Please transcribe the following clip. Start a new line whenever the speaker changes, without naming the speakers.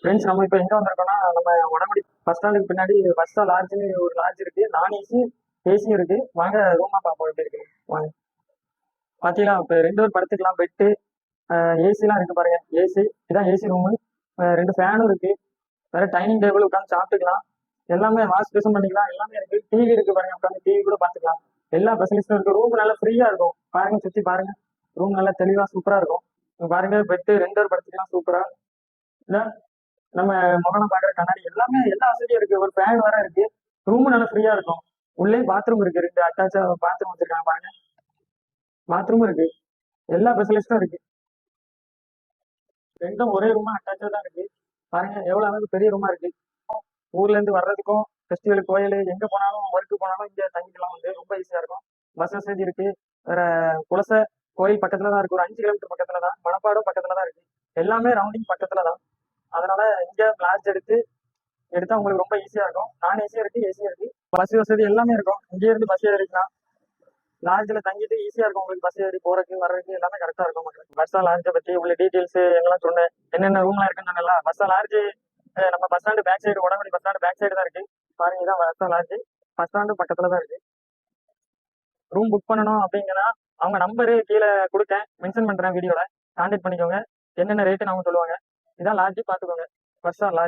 Friends நம்ம இப்போ எங்க வந்திருக்கோம்னா நம்ம உடம்படி பஸ் ஸ்டாண்டுக்கு பின்னாடி பஸ்ஸா லாட்ஜ்னு ஒரு லாட்ஜ் இருக்கு. நான் ஏசி ஏசியும் இருக்கு. வாங்க ரூமா பார்ப்போம் எப்படி இருக்கு. வாங்க. பாத்தீங்களா இப்போ 2 பேர் படுத்துக்கலாம். பெட்டு ஏசிலாம் இருக்கு பாருங்க. ஏசி இதான் ஏசி ரூமு. 2 ஃபேனும் இருக்கு. வேற டைனிங் டேபிள் உட்காந்து சாப்பிட்டுக்கலாம். எல்லாமே வாஷ் பேஷன் பண்ணிக்கலாம். எல்லாமே இருக்கு. டிவி இருக்கு பாருங்க. உட்காந்து டிவி கூட பார்த்துக்கலாம். எல்லா ஃபெசிலிட்டிஸும் இருக்கு. ரூம் நல்லா ஃப்ரீயா இருக்கும். பாருங்க சுத்தி பாருங்க. ரூம் நல்லா தெளிவா சூப்பரா இருக்கும். இங்க பாருங்க பெட்டு 2 பேர் படுத்துக்கலாம் சூப்பரா. இதான் நம்ம முகம் பாக்குற கண்ணாடி எல்லாமே எல்லா வசதியும் இருக்கு. ஒரு ஃபேன் வேற இருக்கு. ரூம் நல்லா ஃப்ரீயா இருக்கும். உள்ளே பாத்ரூம் இருக்கு. 2 அட்டாச்சா பாத்ரூம் வச்சிருக்காங்க பாருங்க. பாத்ரூமும் இருக்கு. எல்லா ஃபெசிலிட்டிஸும் இருக்கு. ரெண்டும் ஒரே ரூமா அட்டாச்சா தான் இருக்கு. பாருங்க எவ்வளவு அளவுக்கு பெரிய ரூமா இருக்கு. ஊர்ல இருந்து வர்றதுக்கும் ஃபெஸ்டிவல் கோயில் எங்க போனாலும் ஒர்க்கு போனாலும் இங்க தங்கிக்கலாம். வந்து ரொம்ப ஈஸியா இருக்கும். பஸ் வசதி இருக்கு. வேற குலச கோயில் பக்கத்துல தான் இருக்கு. ஒரு 5 கிலோமீட்டர் பக்கத்துல தான். மணப்பாடும் பக்கத்துல தான் இருக்கு. எல்லாமே ரவுண்டிங் பக்கத்துல தான். அதனால இங்க லாட்ஜ் எடுத்தா உங்களுக்கு ரொம்ப ஈஸியா இருக்கும். நான் ஏசியும் இருக்கு, ஏசியும் இருக்கு. பஸ் வசதி எல்லாமே இருக்கும். இங்கே இருந்து பஸ் ஏறிக்கலாம். லாட்ஜ்ல தங்கிட்டு ஈஸியா இருக்கும் உங்களுக்கு. பஸ் ஏறி போறதுக்கு வர்றதுக்கு எல்லாமே கரெக்டா இருக்கும் உங்களுக்கு. பஸ் லாட்ஜை பத்தி உள்ள டீடைல்ஸ் எல்லாம் சொன்னேன். என்னென்ன ரூம்லாம் இருக்குன்னு சொன்னல. பஸ் லாட்ஜ் நம்ம பஸ் ஸ்டாண்டு பேக் சைடு, உடம்படி பஸ் ஸ்டாண்டு பேக் சைடு தான் இருக்கு. பாருங்க இதான் பஸ் லாட்ஜ். பஸ் ஸ்டாண்டு பக்கத்துல தான் இருக்கு. ரூம் புக் பண்ணணும் அப்படிங்கன்னா அவங்க நம்பரு கீழே கொடுத்தேன், மென்ஷன் பண்றேன் வீடியோல. கான்டாக்ட் பண்ணிக்கோங்க. என்னென்ன ரேட்டு அவங்க சொல்லுவாங்க. இதான் லாட்ஜ் பாத்துக்கோங்க. Bus lodge.